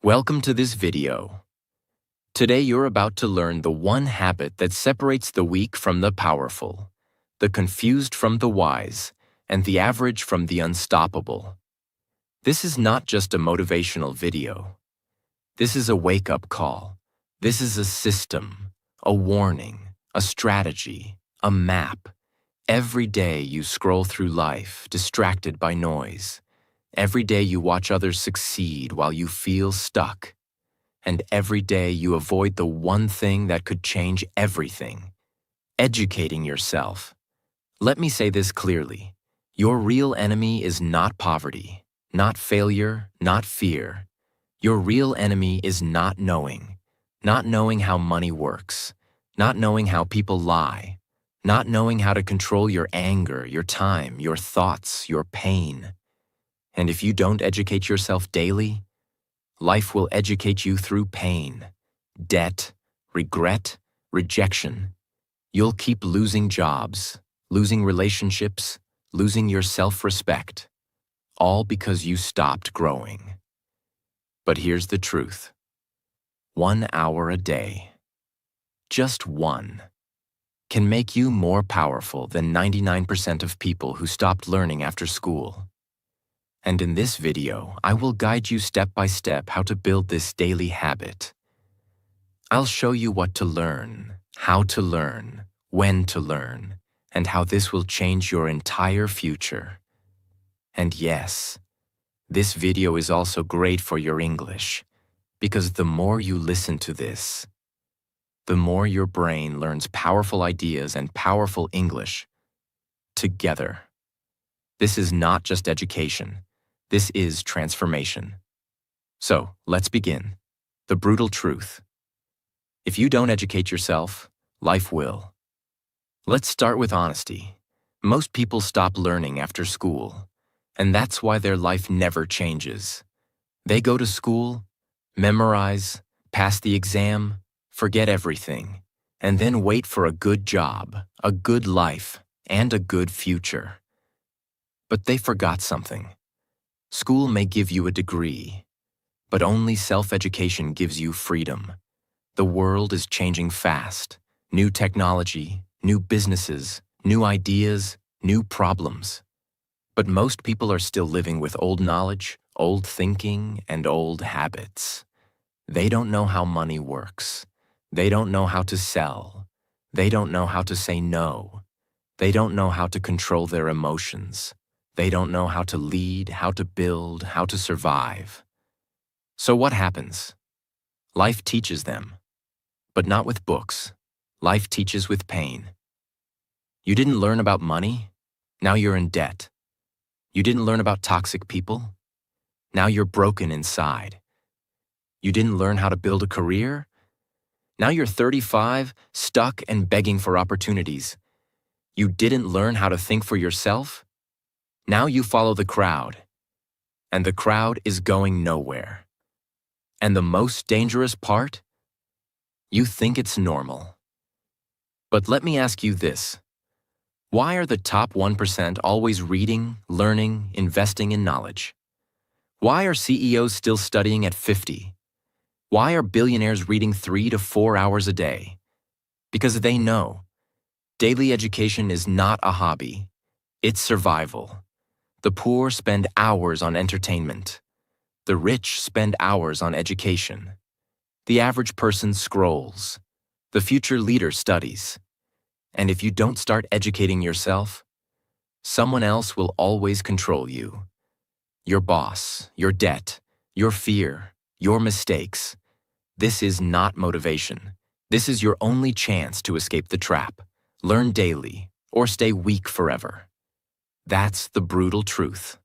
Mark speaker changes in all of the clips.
Speaker 1: Welcome to this video. Today you're about to learn the one habit that separates the weak from the powerful, the confused from the wise, and the average from the unstoppable. This is not just a motivational video. This is a wake-up call. This is a system, a warning, a strategy, a map. Every day you scroll through life, distracted by noise. Every day you watch others succeed while you feel stuck. And every day you avoid the one thing that could change everything: educating yourself. Let me say this clearly. Your real enemy is not poverty, not failure, not fear. Your real enemy is not knowing how money works, not knowing how people lie, not knowing how to control your anger, your time, your thoughts, your pain. And if you don't educate yourself daily, life will educate you through pain, debt, regret, rejection. You'll keep losing jobs, losing relationships, losing your self-respect, all because you stopped growing. But here's the truth. 1 hour a day, just one, can make you more powerful than 99% of people who stopped learning after school. And in this video, I will guide you step by step how to build this daily habit. I'll show you what to learn, how to learn, when to learn, and how this will change your entire future. And yes, this video is also great for your English, because the more you listen to this, the more your brain learns powerful ideas and powerful English together. This is not just education. This is transformation. So, let's begin. The brutal truth. If you don't educate yourself, life will. Let's start with honesty. Most people stop learning after school, and that's why their life never changes. They go to school, memorize, pass the exam, forget everything, and then wait for a good job, a good life, and a good future. But they forgot something. School may give you a degree, but only self-education gives you freedom. The world is changing fast. New technology, new businesses, new ideas, new problems. But most people are still living with old knowledge, old thinking, and old habits. They don't know how money works. They don't know how to sell. They don't know how to say no. They don't know how to control their emotions. They don't know how to lead, how to build, how to survive. So what happens? Life teaches them, but not with books. Life teaches with pain. You didn't learn about money? Now you're in debt. You didn't learn about toxic people? Now you're broken inside. You didn't learn how to build a career? Now you're 35, stuck and begging for opportunities. You didn't learn how to think for yourself? Now you follow the crowd, and the crowd is going nowhere. And the most dangerous part? You think it's normal. But let me ask you this. Why are the top 1% always reading, learning, investing in knowledge? Why are CEOs still studying at 50? Why are billionaires reading 3 to 4 hours a day? Because they know. Daily education is not a hobby. It's survival. The poor spend hours on entertainment. The rich spend hours on education. The average person scrolls. The future leader studies. And if you don't start educating yourself, someone else will always control you. Your boss, your debt, your fear, your mistakes. This is not motivation. This is your only chance to escape the trap. Learn daily, or stay weak forever. That's the brutal truth.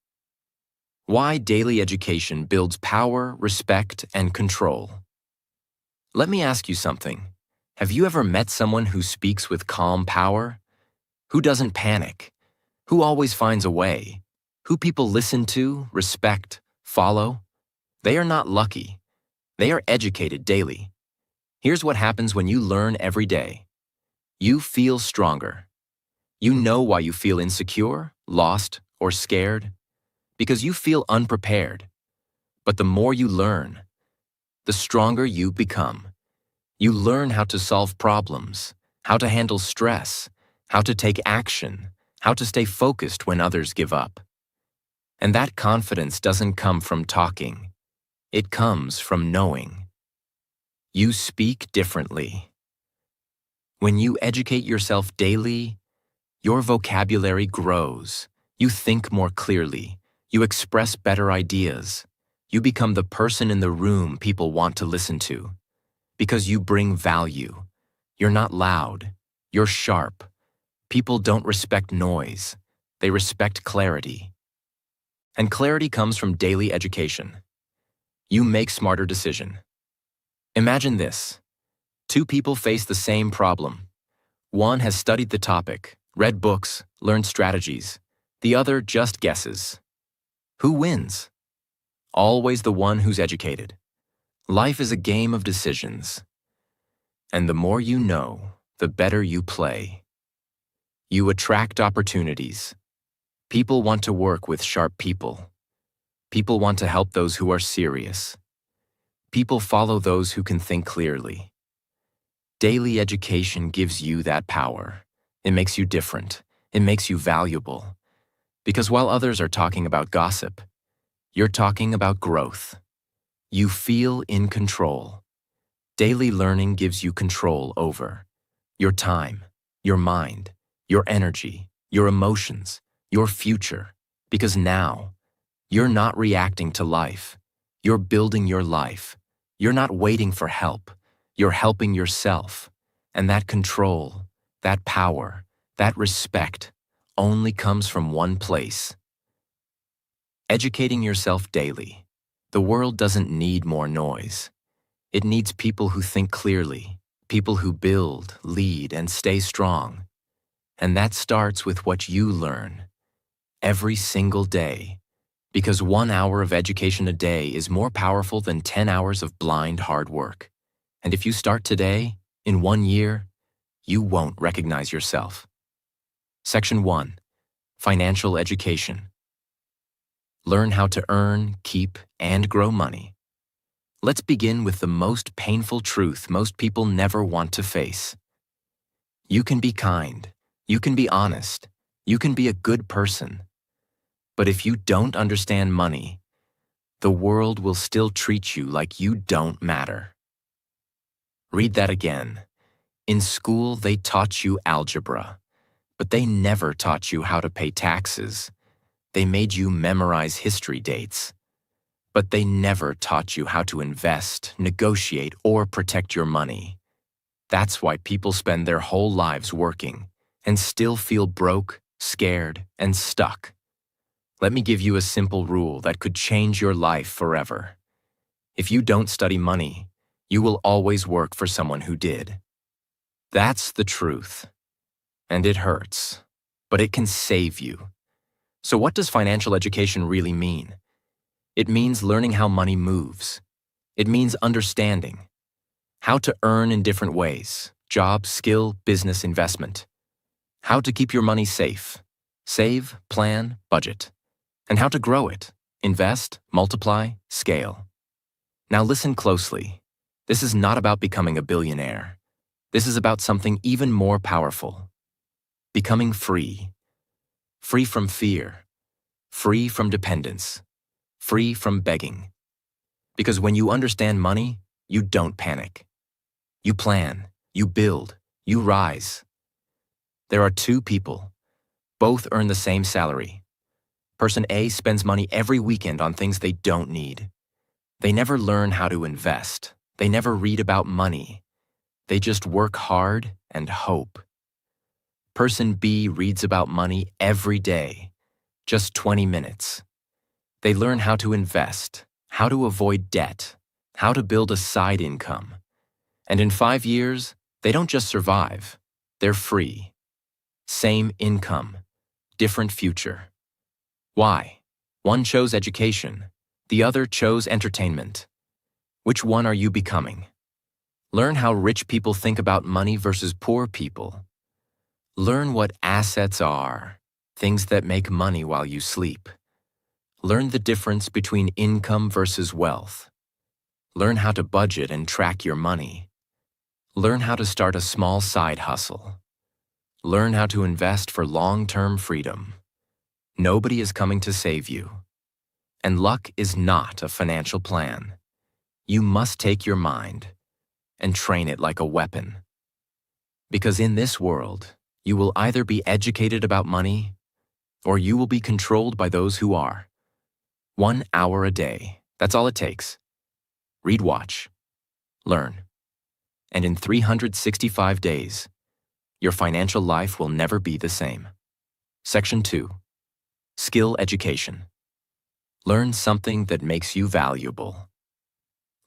Speaker 1: Why daily education builds power, respect, and control. Let me ask you something. Have you ever met someone who speaks with calm power? Who doesn't panic? Who always finds a way? Who people listen to, respect, follow? They are not lucky. They are educated daily. Here's what happens when you learn every day. You feel stronger. You know why you feel insecure, lost, or scared? Because you feel unprepared. But the more you learn, the stronger you become. You learn how to solve problems, how to handle stress, how to take action, how to stay focused when others give up. And that confidence doesn't come from talking. It comes from knowing. You speak differently. When you educate yourself daily, your vocabulary grows. You think more clearly. You express better ideas. You become the person in the room people want to listen to. Because you bring value. You're not loud. You're sharp. People don't respect noise. They respect clarity. And clarity comes from daily education. You make smarter decisions. Imagine this. Two people face the same problem. One has studied the topic, read books, learned strategies. The other just guesses. Who wins? Always the one who's educated. Life is a game of decisions. And the more you know, the better you play. You attract opportunities. People want to work with sharp people. People want to help those who are serious. People follow those who can think clearly. Daily education gives you that power. It makes you different. It makes you valuable. Because while others are talking about gossip, you're talking about growth. You feel in control. Daily learning gives you control over your time, your mind, your energy, your emotions, your future. Because now, you're not reacting to life. You're building your life. You're not waiting for help. You're helping yourself. And that control, that power, that respect only comes from one place. Educating yourself daily. The world doesn't need more noise. It needs people who think clearly, people who build, lead, and stay strong. And that starts with what you learn every single day. Because 1 hour of education a day is more powerful than 10 hours of blind hard work. And if you start today, in 1 year, you won't recognize yourself. Section 1. Financial education. Learn how to earn, keep, and grow money. Let's begin with the most painful truth most people never want to face. You can be kind. You can be honest. You can be a good person. But if you don't understand money, the world will still treat you like you don't matter. Read that again. In school, they taught you algebra, but they never taught you how to pay taxes. They made you memorize history dates, but they never taught you how to invest, negotiate, or protect your money. That's why people spend their whole lives working and still feel broke, scared, and stuck. Let me give you a simple rule that could change your life forever. If you don't study money, you will always work for someone who did. That's the truth. And it hurts, but it can save you. So what does financial education really mean? It means learning how money moves. It means understanding how to earn in different ways: job, skill, business, investment. How to keep your money safe: save, plan, budget. And how to grow it: invest, multiply, scale. Now listen closely. This is not about becoming a billionaire. This is about something even more powerful. Becoming free. Free from fear. Free from dependence. Free from begging. Because when you understand money, you don't panic. You plan, you build, you rise. There are two people. Both earn the same salary. Person A spends money every weekend on things they don't need. They never learn how to invest. They never read about money. They just work hard and hope. Person B reads about money every day, just 20 minutes. They learn how to invest, how to avoid debt, how to build a side income. And in 5 years, they don't just survive, they're free. Same income, different future. Why? One chose education, the other chose entertainment. Which one are you becoming? Learn how rich people think about money versus poor people. Learn what assets are, things that make money while you sleep. Learn the difference between income versus wealth. Learn how to budget and track your money. Learn how to start a small side hustle. Learn how to invest for long-term freedom. Nobody is coming to save you. And luck is not a financial plan. You must take your mind and train it like a weapon. Because in this world, you will either be educated about money or you will be controlled by those who are. 1 hour a day, that's all it takes. Read, watch, learn. And in 365 days, your financial life will never be the same. Section 2. Skill education. Learn something that makes you valuable.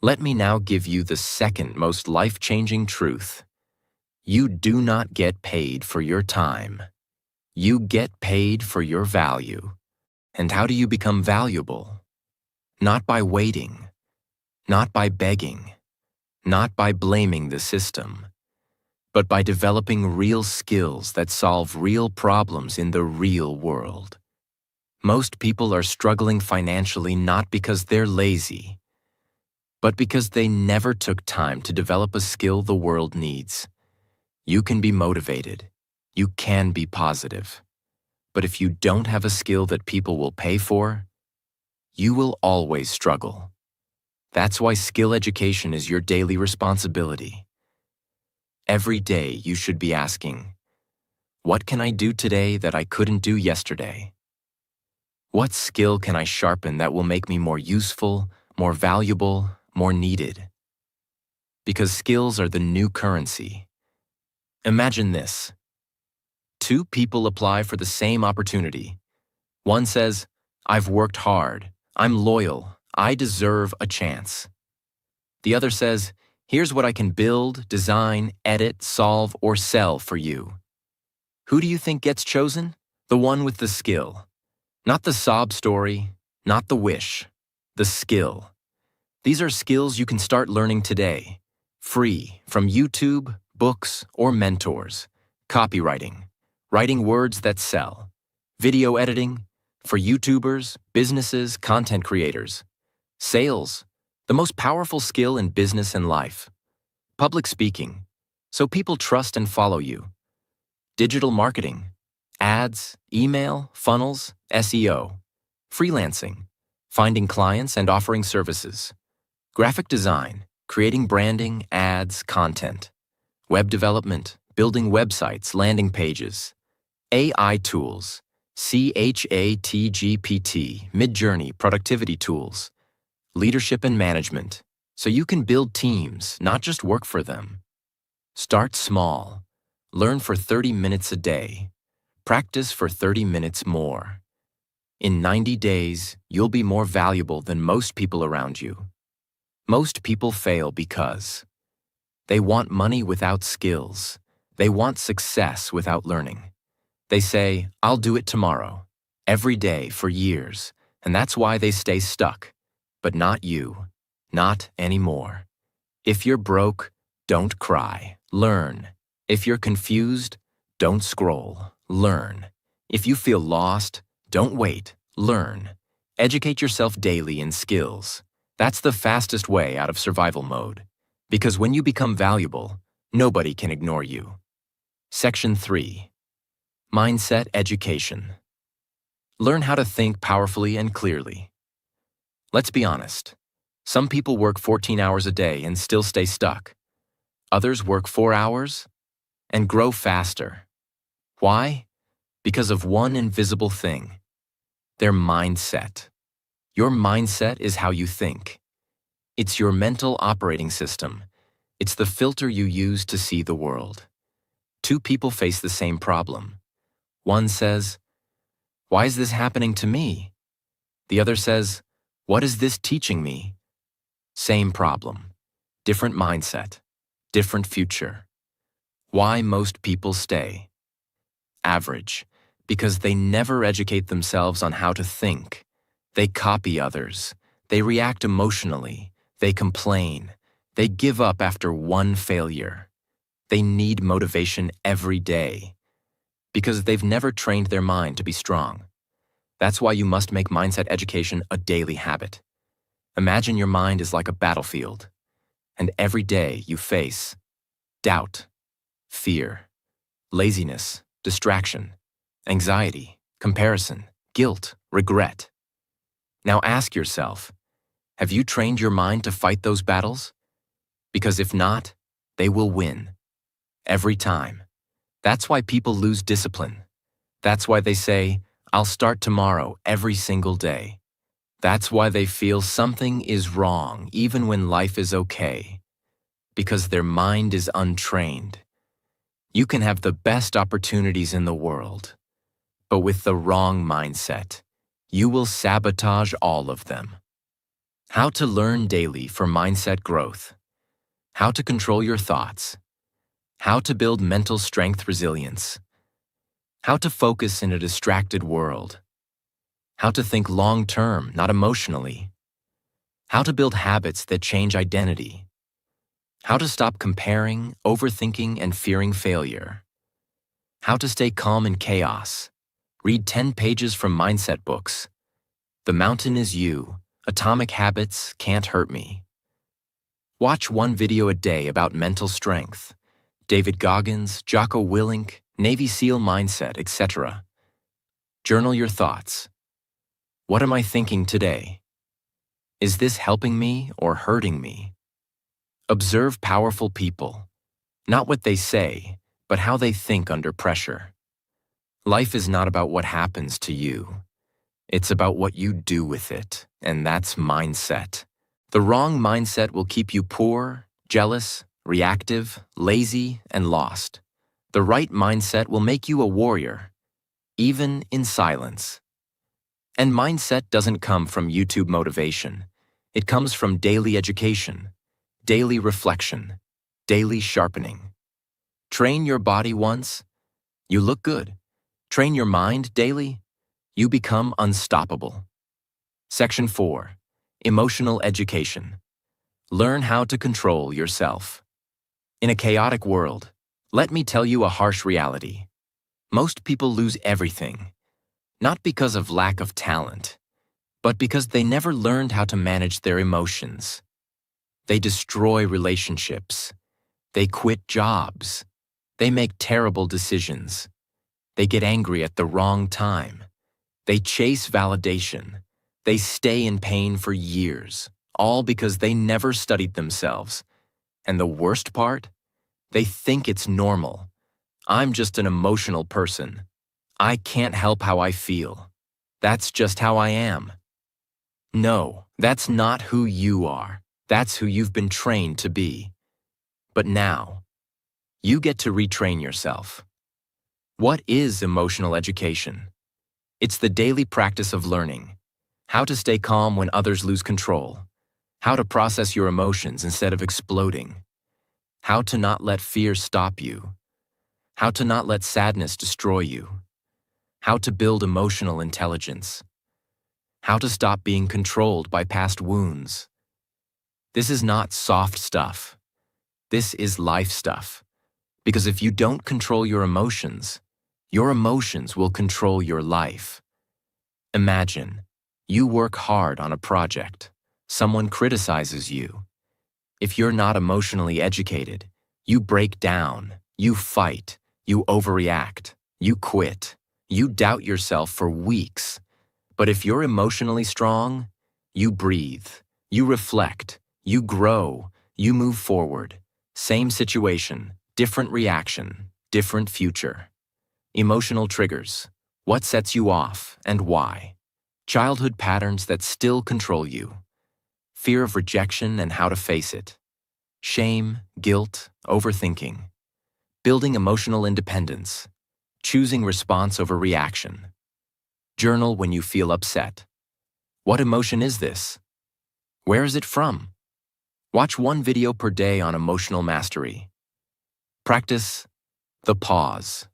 Speaker 1: Let me now give you the second most life-changing truth. You do not get paid for your time. You get paid for your value. And how do you become valuable? Not by waiting, not by begging, not by blaming the system, but by developing real skills that solve real problems in the real world. Most people are struggling financially not because they're lazy, but because they never took time to develop a skill the world needs. You can be motivated. You can be positive. But if you don't have a skill that people will pay for, you will always struggle. That's why skill education is your daily responsibility. Every day you should be asking, what can I do today that I couldn't do yesterday? What skill can I sharpen that will make me more useful, more valuable, more needed? Because skills are the new currency. Imagine this. 2 people apply for the same opportunity. One says, I've worked hard, I'm loyal, I deserve a chance. The other says, here's what I can build, design, edit, solve, or sell for you. Who do you think gets chosen? The one with the skill. Not the sob story, not the wish, the skill. These are skills you can start learning today, free from YouTube, books, or mentors. Copywriting, writing words that sell. Video editing, for YouTubers, businesses, content creators. Sales, the most powerful skill in business and life. Public speaking, so people trust and follow you. Digital marketing, ads, email, funnels, SEO. Freelancing, finding clients and offering services. Graphic design, creating branding, ads, content. Web development, building websites, landing pages. AI tools, ChatGPT, Midjourney, productivity tools. Leadership and management, so you can build teams, not just work for them. Start small. Learn for 30 minutes a day. Practice for 30 minutes more. In 90 days, you'll be more valuable than most people around you. Most people fail because they want money without skills. They want success without learning. They say, I'll do it tomorrow, every day for years, and that's why they stay stuck. But not you, not anymore. If you're broke, don't cry, learn. If you're confused, don't scroll, learn. If you feel lost, don't wait, learn. Educate yourself daily in skills. That's the fastest way out of survival mode. Because when you become valuable, nobody can ignore you. Section 3. Mindset education. Learn how to think powerfully and clearly. Let's be honest. Some people work 14 hours a day and still stay stuck. Others work 4 hours and grow faster. Why? Because of one invisible thing: their mindset. Your mindset is how you think. It's your mental operating system. It's the filter you use to see the world. 2 people face the same problem. One says, why is this happening to me? The other says, what is this teaching me? Same problem, different mindset, different future. Why most people stay? Average, because they never educate themselves on how to think. They copy others. They react emotionally. They complain. They give up after one failure. They need motivation every day because they've never trained their mind to be strong. That's why you must make mindset education a daily habit. Imagine your mind is like a battlefield, and every day you face doubt, fear, laziness, distraction, anxiety, comparison, guilt, regret. Now ask yourself, have you trained your mind to fight those battles? Because if not, they will win. Every time. That's why people lose discipline. That's why they say, I'll start tomorrow every single day. That's why they feel something is wrong even when life is okay. Because their mind is untrained. You can have the best opportunities in the world, but with the wrong mindset, you will sabotage all of them. How to learn daily for mindset growth. How to control your thoughts. How to build mental strength resilience. How to focus in a distracted world. How to think long-term, not emotionally. How to build habits that change identity. How to stop comparing, overthinking, and fearing failure. How to stay calm in chaos. Read 10 pages from mindset books. The Mountain is You. Atomic Habits Can't Hurt Me. Watch one video a day about mental strength. David Goggins, Jocko Willink, Navy SEAL mindset, etc. Journal your thoughts. What am I thinking today? Is this helping me or hurting me? Observe powerful people. Not what they say, but how they think under pressure. Life is not about what happens to you. It's about what you do with it, and that's mindset. The wrong mindset will keep you poor, jealous, reactive, lazy, and lost. The right mindset will make you a warrior, even in silence. And mindset doesn't come from YouTube motivation. It comes from daily education, daily reflection, daily sharpening. Train your body once, you look good. Train your mind daily, you become unstoppable. Section 4. Emotional education. Learn how to control yourself. In a chaotic world, let me tell you a harsh reality. Most people lose everything, not because of lack of talent, but because they never learned how to manage their emotions. They destroy relationships. They quit jobs. They make terrible decisions. They get angry at the wrong time. They chase validation. They stay in pain for years, all because they never studied themselves. And the worst part? They think it's normal. I'm just an emotional person. I can't help how I feel. That's just how I am. No, that's not who you are. That's who you've been trained to be. But now, you get to retrain yourself. What is emotional education? It's the daily practice of learning. How to stay calm when others lose control. How to process your emotions instead of exploding. How to not let fear stop you. How to not let sadness destroy you. How to build emotional intelligence. How to stop being controlled by past wounds. This is not soft stuff. This is life stuff. Because if you don't control your emotions will control your life. Imagine, you work hard on a project. Someone criticizes you. If you're not emotionally educated, you break down, you fight, you overreact, you quit, you doubt yourself for weeks. But if you're emotionally strong, you breathe, you reflect, you grow, you move forward. Same situation, different reaction, different future. Emotional triggers. What sets you off and why? Childhood patterns that still control you. Fear of rejection and how to face it. Shame, guilt, overthinking. Building emotional independence. Choosing response over reaction. Journal when you feel upset. What emotion is this? Where is it from? Watch one video per day on emotional mastery. Practice the pause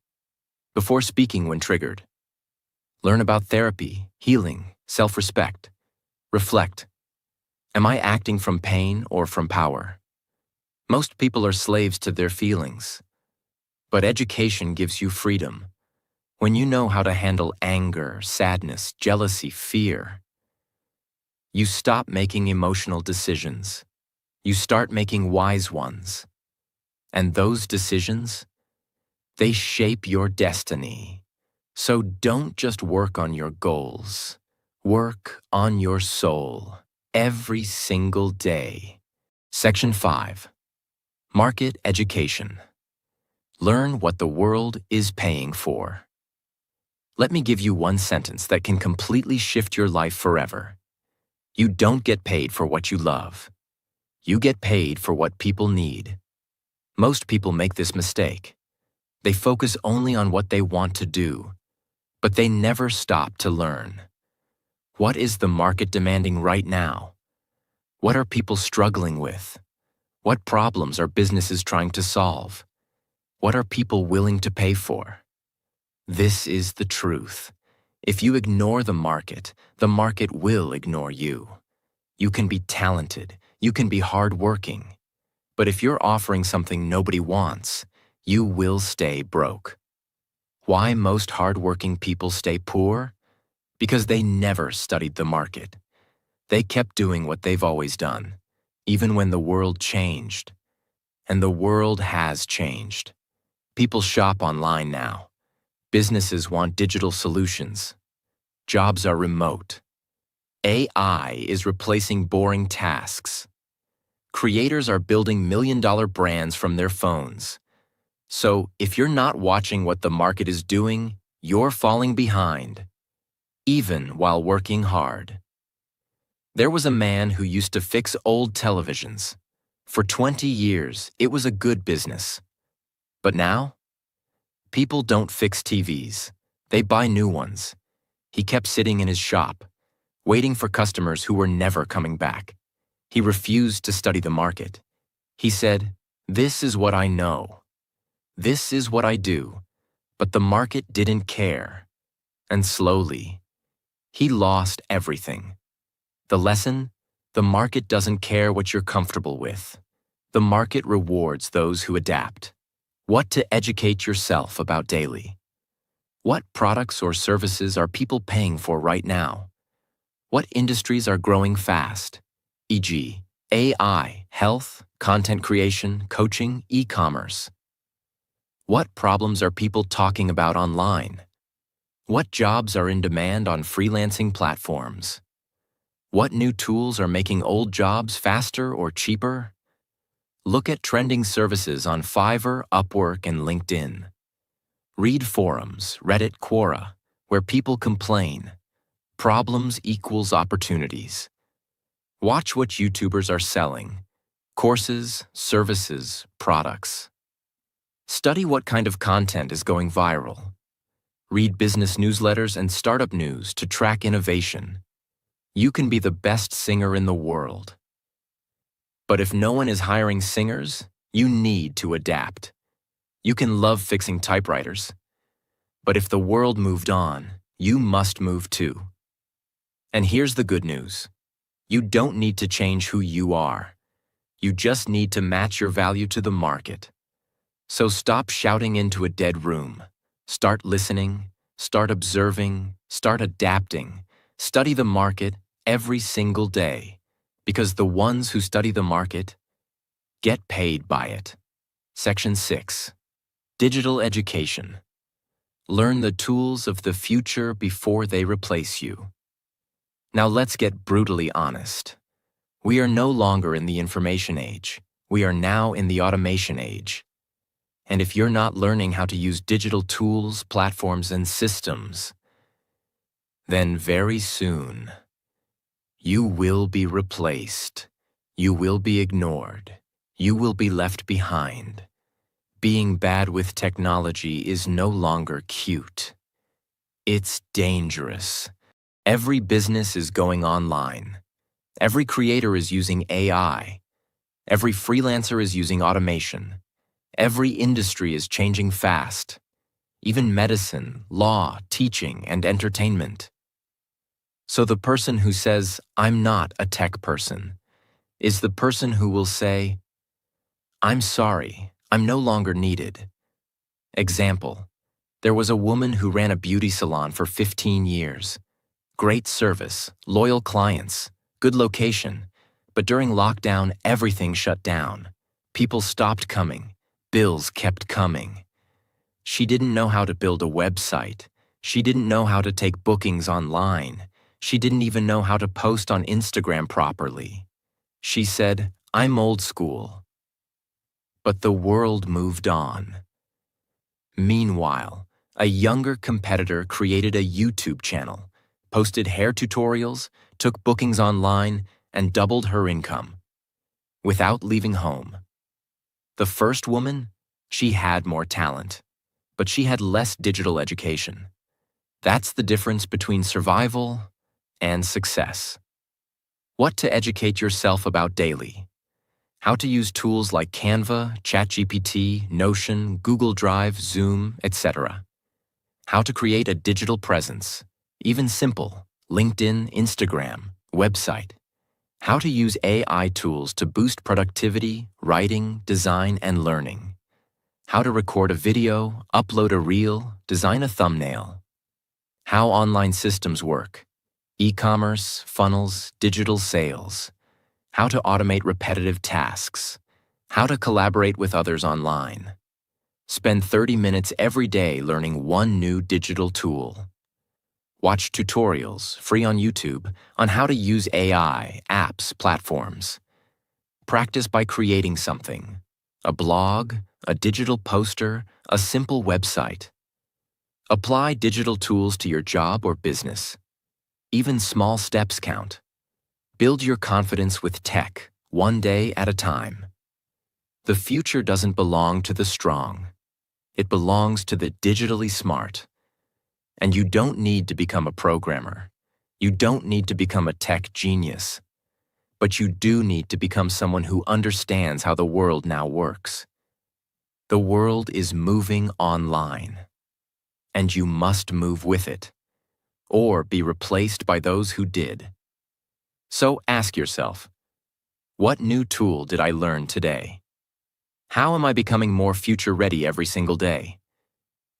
Speaker 1: before speaking when triggered. Learn about therapy, healing, self-respect. Reflect. Am I acting from pain or from power? Most people are slaves to their feelings. But education gives you freedom. When you know how to handle anger, sadness, jealousy, fear, You stop making emotional decisions. You start making wise ones. And those decisions, they shape your destiny. So don't just work on your goals. Work on your soul every single day. Section 5. Market Education. Learn what the world is paying for. Let me give you one sentence that can completely shift your life forever. You don't get paid for what you love. You get paid for what people need. Most people make this mistake. They focus only on what they want to do, but they never stop to learn. What is the market demanding right now? What are people struggling with? What problems are businesses trying to solve? What are people willing to pay for? This is the truth. If you ignore the market will ignore you. You can be talented, you can be hardworking, but if you're offering something nobody wants, you will stay broke. Why most hardworking people stay poor? Because they never studied the market. They kept doing what they've always done, even when the world changed. And the world has changed. People shop online now. Businesses want digital solutions. Jobs are remote. AI is replacing boring tasks. Creators are building million-dollar brands from their phones. So, if you're not watching what the market is doing, you're falling behind, even while working hard. There was a man who used to fix old televisions. For 20 years, it was a good business. But now, people don't fix TVs. They buy new ones. He kept sitting in his shop, waiting for customers who were never coming back. He refused to study the market. He said, "This is what I know. This is what I do." But the market didn't care. And slowly, he lost everything. The lesson? The market doesn't care what you're comfortable with. The market rewards those who adapt. What to educate yourself about daily. What products or services are people paying for right now? What industries are growing fast? E.g., AI, health, content creation, coaching, e-commerce. What problems are people talking about online? What jobs are in demand on freelancing platforms? What new tools are making old jobs faster or cheaper? Look at trending services on Fiverr, Upwork, and LinkedIn. Read forums, Reddit, Quora, where people complain. Problems equals opportunities. Watch what YouTubers are selling. Courses, services, products. Study what kind of content is going viral. Read business newsletters and startup news to track innovation. You can be the best singer in the world. But if no one is hiring singers, you need to adapt. You can love fixing typewriters. But if the world moved on, you must move too. And here's the good news. You don't need to change who you are. You just need to match your value to the market. So stop shouting into a dead room. Start listening, start observing, start adapting. Study the market every single day, because the ones who study the market get paid by it. Section 6. Digital Education. Learn the tools of the future before they replace you. Now let's get brutally honest. We are no longer in the information age. We are now in the automation age. And if you're not learning how to use digital tools, platforms, and systems, then very soon, you will be replaced. You will be ignored. You will be left behind. Being bad with technology is no longer cute. It's dangerous. Every business is going online. Every creator is using AI. Every freelancer is using automation. Every industry is changing fast. Even medicine, law, teaching, and entertainment. So the person who says, "I'm not a tech person," is the person who will say, "I'm sorry, I'm no longer needed." Example, there was a woman who ran a beauty salon for 15 years. Great service, loyal clients, good location, but during lockdown, everything shut down. People stopped coming. Bills kept coming. She didn't know how to build a website. She didn't know how to take bookings online. She didn't even know how to post on Instagram properly. She said, "I'm old school." But the world moved on. Meanwhile, a younger competitor created a YouTube channel, posted hair tutorials, took bookings online, and doubled her income without leaving home. The first woman, she had more talent, but she had less digital education. That's the difference between survival and success. What to educate yourself about daily. How to use tools like Canva, ChatGPT, Notion, Google Drive, Zoom, etc. How to create a digital presence, even simple, LinkedIn, Instagram, website. How to use AI tools to boost productivity, writing, design, and learning. How to record a video, upload a reel, design a thumbnail. How online systems work. E-commerce, funnels, digital sales. How to automate repetitive tasks. How to collaborate with others online. Spend 30 minutes every day learning one new digital tool. Watch tutorials, free on YouTube, on how to use AI, apps, platforms. Practice by creating something. A blog, a digital poster, a simple website. Apply digital tools to your job or business. Even small steps count. Build your confidence with tech, one day at a time. The future doesn't belong to the strong. It belongs to the digitally smart. And you don't need to become a programmer. You don't need to become a tech genius. But you do need to become someone who understands how the world now works. The world is moving online. And you must move with it, or be replaced by those who did. So ask yourself, what new tool did I learn today? How am I becoming more future-ready every single day?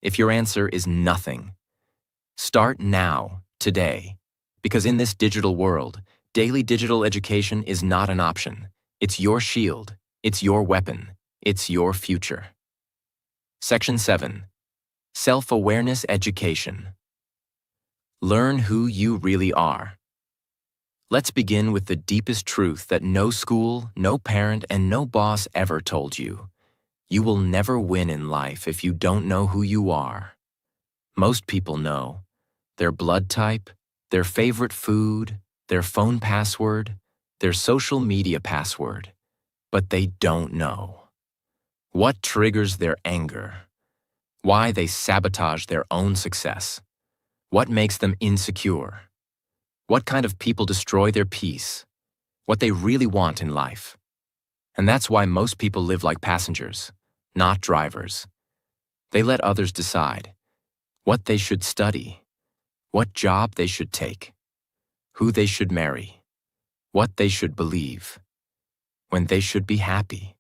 Speaker 1: If your answer is nothing, start now, today, because in this digital world, daily digital education is not an option. It's your shield, it's your weapon, it's your future. Section 7. Self-awareness education. Learn who you really are. Let's begin with the deepest truth that no school, no parent, and no boss ever told you. You will never win in life if you don't know who you are. Most people know their blood type, their favorite food, their phone password, their social media password, but they don't know what triggers their anger, why they sabotage their own success, what makes them insecure, what kind of people destroy their peace, what they really want in life. And that's why most people live like passengers, not drivers. They let others decide what they should study, what job they should take, who they should marry, what they should believe, when they should be happy.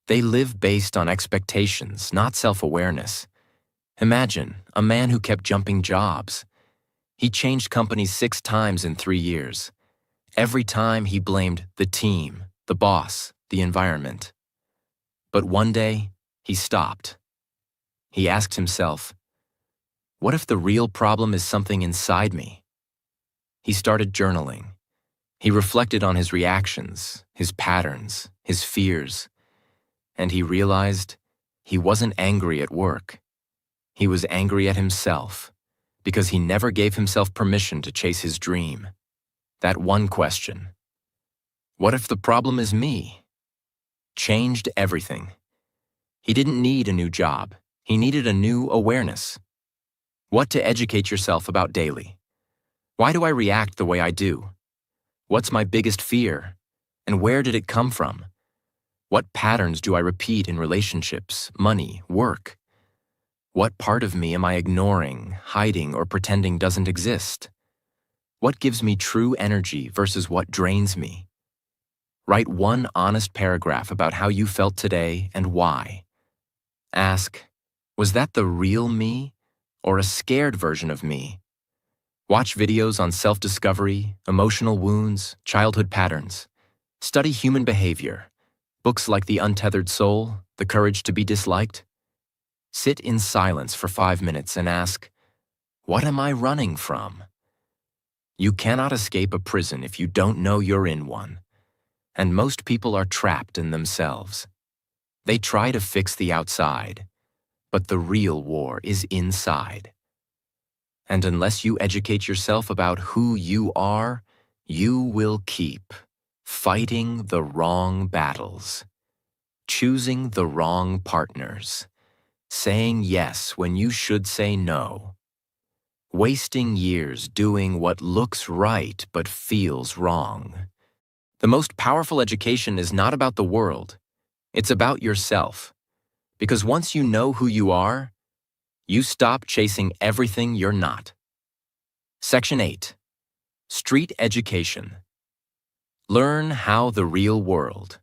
Speaker 1: They live based on expectations, not self-awareness. Imagine a man who kept jumping jobs. He changed companies 6 times in 3 years. Every time he blamed the team, the boss, the environment. But one day, he stopped. He asked himself, what if the real problem is something inside me? He started journaling. He reflected on his reactions, his patterns, his fears, and he realized he wasn't angry at work. He was angry at himself because he never gave himself permission to chase his dream. That one question, what if the problem is me? Changed everything. He didn't need a new job. He needed a new awareness. What to educate yourself about daily. Why do I react the way I do? What's my biggest fear? And where did it come from? What patterns do I repeat in relationships, money, work? What part of me am I ignoring, hiding, or pretending doesn't exist? What gives me true energy versus what drains me? Write one honest paragraph about how you felt today and why. Ask, was that the real me or a scared version of me? Watch videos on self-discovery, emotional wounds, childhood patterns. Study human behavior. Books like The Untethered Soul, The Courage to be Disliked. Sit in silence for 5 minutes and ask, what am I running from? You cannot escape a prison if you don't know you're in one. And most people are trapped in themselves. They try to fix the outside, but the real war is inside. And unless you educate yourself about who you are, you will keep fighting the wrong battles, choosing the wrong partners, saying yes when you should say no, wasting years doing what looks right but feels wrong. The most powerful education is not about the world, it's about yourself. Because once you know who you are, you stop chasing everything you're not. Section 8. Street Education. Learn how the real world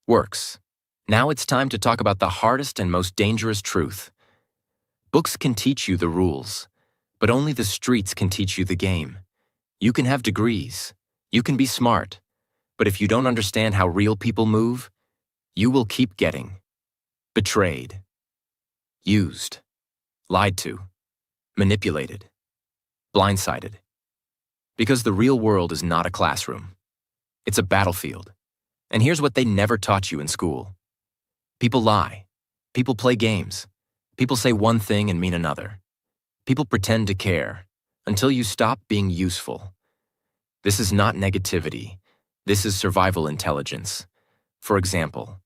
Speaker 1: works. Now it's time to talk about the hardest and most dangerous truth. Books can teach you the rules, but only the streets can teach you the game. You can have degrees, you can be smart, but if you don't understand how real people move, you will keep getting betrayed, used, lied to, manipulated, blindsided. Because the real world is not a classroom. It's a battlefield. And here's what they never taught you in school. People lie. People play games. People say one thing and mean another. People pretend to care until you stop being useful. This is not negativity. This is survival intelligence. For example,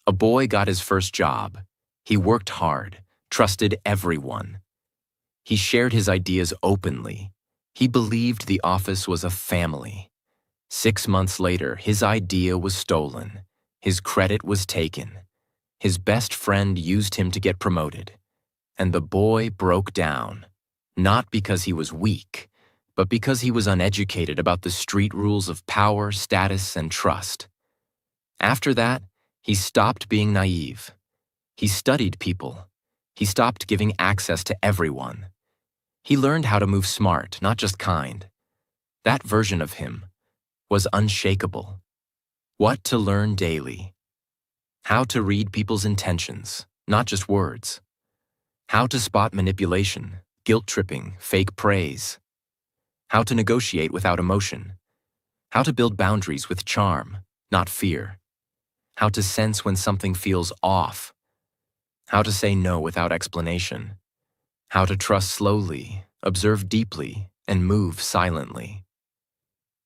Speaker 1: a boy got his first job. He worked hard, trusted everyone. He shared his ideas openly. He believed the office was a family. 6 months later, his idea was stolen. His credit was taken. His best friend used him to get promoted. And the boy broke down, not because he was weak, but because he was uneducated about the street rules of power, status, and trust. After that, he stopped being naive. He studied people. He stopped giving access to everyone. He learned how to move smart, not just kind. That version of him was unshakable. What to learn daily. How to read people's intentions, not just words. How to spot manipulation, guilt-tripping, fake praise. How to negotiate without emotion. How to build boundaries with charm, not fear. How to sense when something feels off. How to say no without explanation. How to trust slowly, observe deeply, and move silently.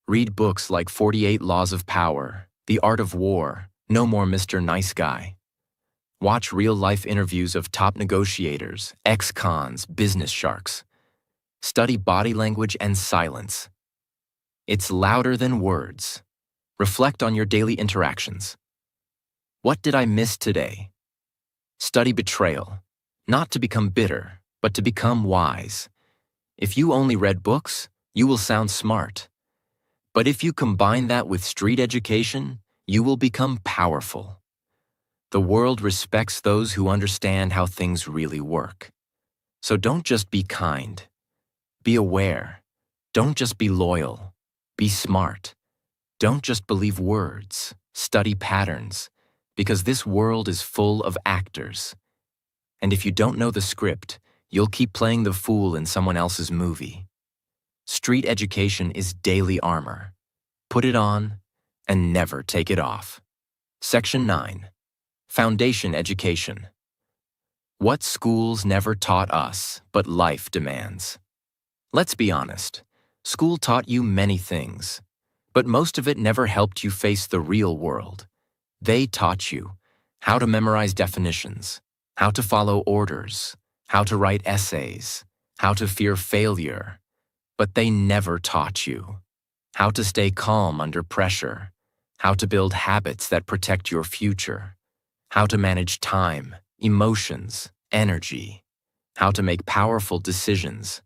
Speaker 1: Read books like 48 Laws of Power, The Art of War, No More Mr. Nice Guy. Watch real-life interviews of top negotiators, ex-cons, business sharks. Study body language and silence. It's louder than words. Reflect on your daily interactions. What did I miss today? Study betrayal, not to become bitter, but to become wise. If you only read books, you will sound smart. But if you combine that with street education, you will become powerful. The world respects those who understand how things really work. So don't just be kind. Be aware. Don't just be loyal. Be smart. Don't just believe words. Study patterns. Because this world is full of actors. And if you don't know the script, you'll keep playing the fool in someone else's movie. Street education is daily armor. Put it on and never take it off. Section 9. Foundation Education. What schools never taught us, but life demands. Let's be honest. School taught you many things, but most of it never helped you face the real world. They taught you how to memorize definitions, how to follow orders, how to write essays, how to fear failure, but they never taught you how to stay calm under pressure, how to build habits that protect your future, how to manage time, emotions, energy, how to make powerful decisions,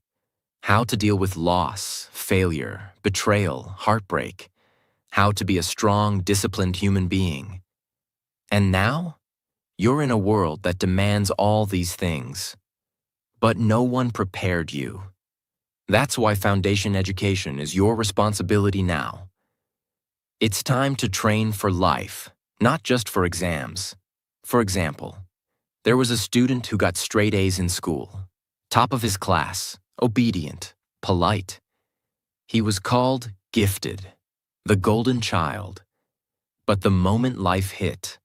Speaker 1: how to deal with loss, failure, betrayal, heartbreak, how to be a strong, disciplined human being. And now, you're in a world that demands all these things. But no one prepared you. That's why foundation education is your responsibility now. It's time to train for life, not just for exams. For example, there was a student who got straight A's in school, top of his class, obedient, polite. He was called gifted, the golden child. But the moment life hit,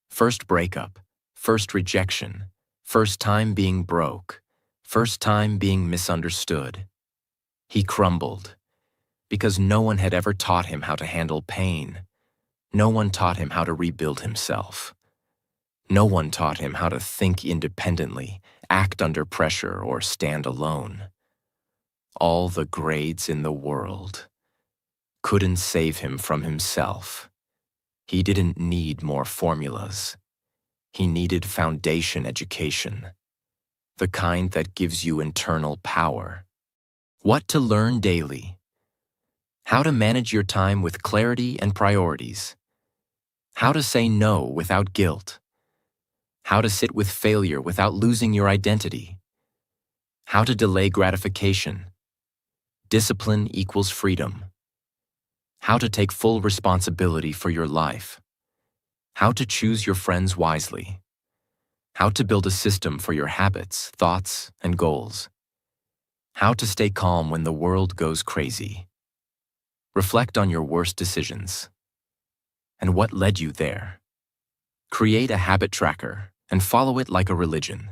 Speaker 1: first breakup, first rejection, first time being broke, first time being misunderstood, he crumbled because no one had ever taught him how to handle pain. No one taught him how to rebuild himself. No one taught him how to think independently, act under pressure, or stand alone. All the grades in the world couldn't save him from himself. He didn't need more formulas. He needed foundation education, the kind that gives you internal power. What to learn daily. How to manage your time with clarity and priorities. How to say no without guilt. How to sit with failure without losing your identity. How to delay gratification. Discipline equals freedom. How to take full responsibility for your life. How to choose your friends wisely. How to build a system for your habits, thoughts, and goals. How to stay calm when the world goes crazy. Reflect on your worst decisions and what led you there. Create a habit tracker and follow it like a religion.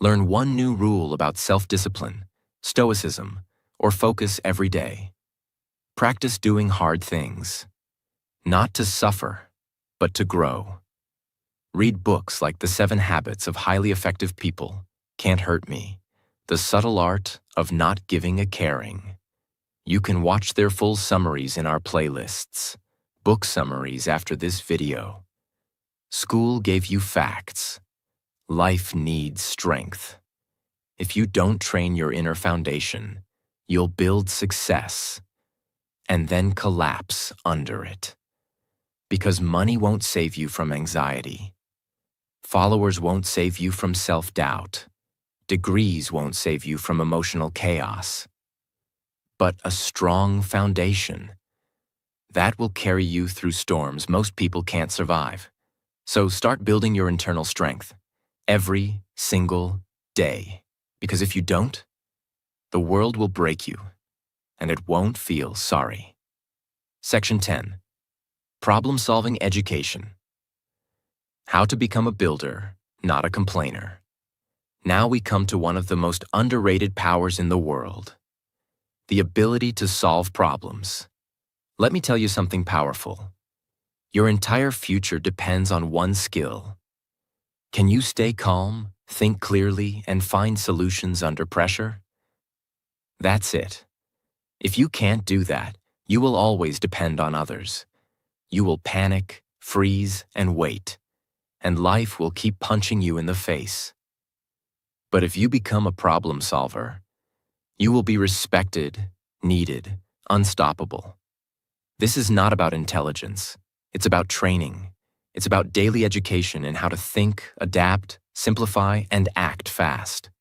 Speaker 1: Learn one new rule about self-discipline, stoicism, or focus every day. Practice doing hard things, not to suffer, but to grow. Read books like The 7 Habits of Highly Effective People, Can't Hurt Me, The Subtle Art of Not Giving a Caring. You can watch their full summaries in our playlists, book summaries after this video. School gave you facts. Life needs strength. If you don't train your inner foundation, you'll build success and then collapse under it. Because money won't save you from anxiety. Followers won't save you from self-doubt. Degrees won't save you from emotional chaos. But a strong foundation, that will carry you through storms most people can't survive. So start building your internal strength every single day. Because if you don't, the world will break you, and it won't feel sorry. Section 10. Problem-solving education. How to become a builder, not a complainer. Now we come to one of the most underrated powers in the world. The ability to solve problems. Let me tell you something powerful. Your entire future depends on one skill. Can you stay calm, think clearly, and find solutions under pressure? That's it. If you can't do that, you will always depend on others. You will panic, freeze, and wait, and life will keep punching you in the face. But if you become a problem solver, you will be respected, needed, unstoppable. This is not about intelligence. It's about training. It's about daily education in how to think, adapt, simplify, and act fast.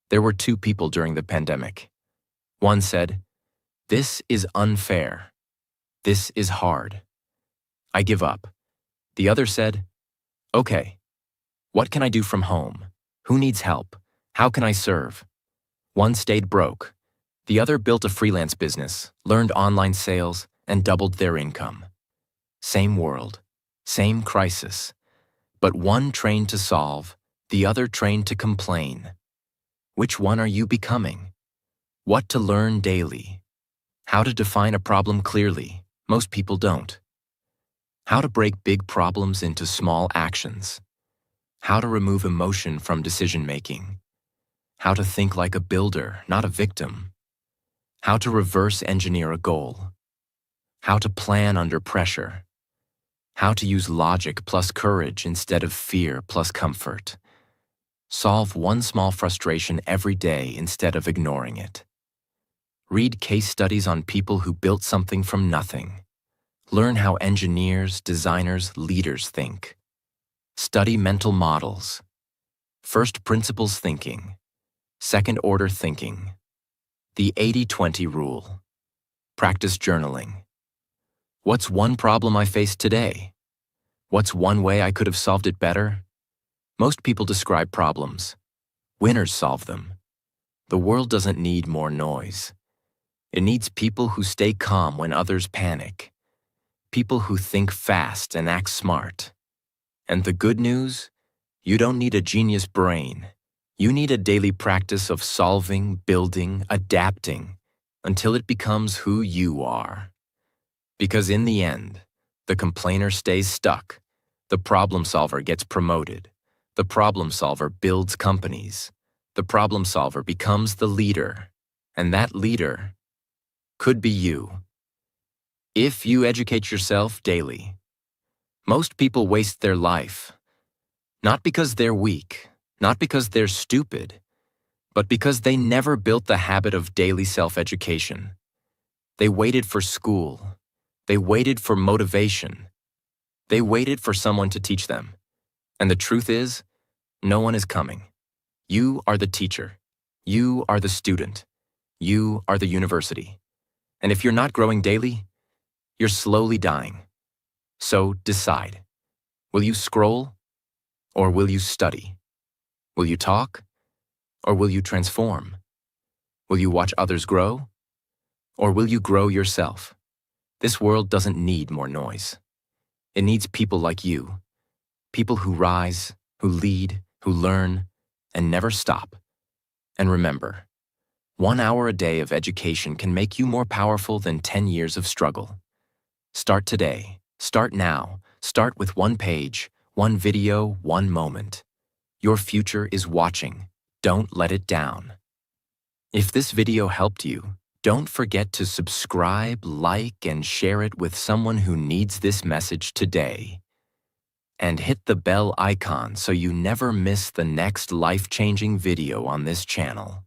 Speaker 1: There were 2 people during the pandemic. One said, "This is unfair. This is hard. I give up." The other said, "Okay, what can I do from home? Who needs help? How can I serve?" One stayed broke. The other built a freelance business, learned online sales, and doubled their income. Same world, same crisis, but one trained to solve, the other trained to complain. Which one are you becoming? What to learn daily? How to define a problem clearly? Most people don't. How to break big problems into small actions? How to remove emotion from decision-making? How to think like a builder, not a victim? How to reverse engineer a goal? How to plan under pressure? How to use logic plus courage instead of fear plus comfort? Solve one small frustration every day instead of ignoring it. Read case studies on people who built something from nothing. Learn how engineers, designers, leaders think. Study mental models. First principles thinking. Second order thinking. The 80-20 rule. Practice journaling. What's one problem I faced today? What's one way I could have solved it better? Most people describe problems. Winners solve them. The world doesn't need more noise. It needs people who stay calm when others panic. People who think fast and act smart. And the good news? You don't need a genius brain. You need a daily practice of solving, building, adapting, until it becomes who you are. Because in the end, the complainer stays stuck. The problem solver gets promoted. The problem solver builds companies. The problem solver becomes the leader. And that leader could be you. If you educate yourself daily. Most people waste their life. Not because they're weak, not because they're stupid, but because they never built the habit of daily self-education. They waited for school. They waited for motivation. They waited for someone to teach them. And the truth is, no one is coming. You are the teacher. You are the student. You are the university. And if you're not growing daily, you're slowly dying. So decide. Will you scroll? Or will you study? Will you talk? Or will you transform? Will you watch others grow? Or will you grow yourself? This world doesn't need more noise. It needs people like you. People who rise, who lead, who learn, and never stop. And remember, 1 hour a day of education can make you more powerful than 10 years of struggle. Start today. Start now. Start with 1 page, 1 video, 1 moment. Your future is watching. Don't let it down. If this video helped you, don't forget to subscribe, like, and share it with someone who needs this message today. And hit the bell icon so you never miss the next life-changing video on this channel.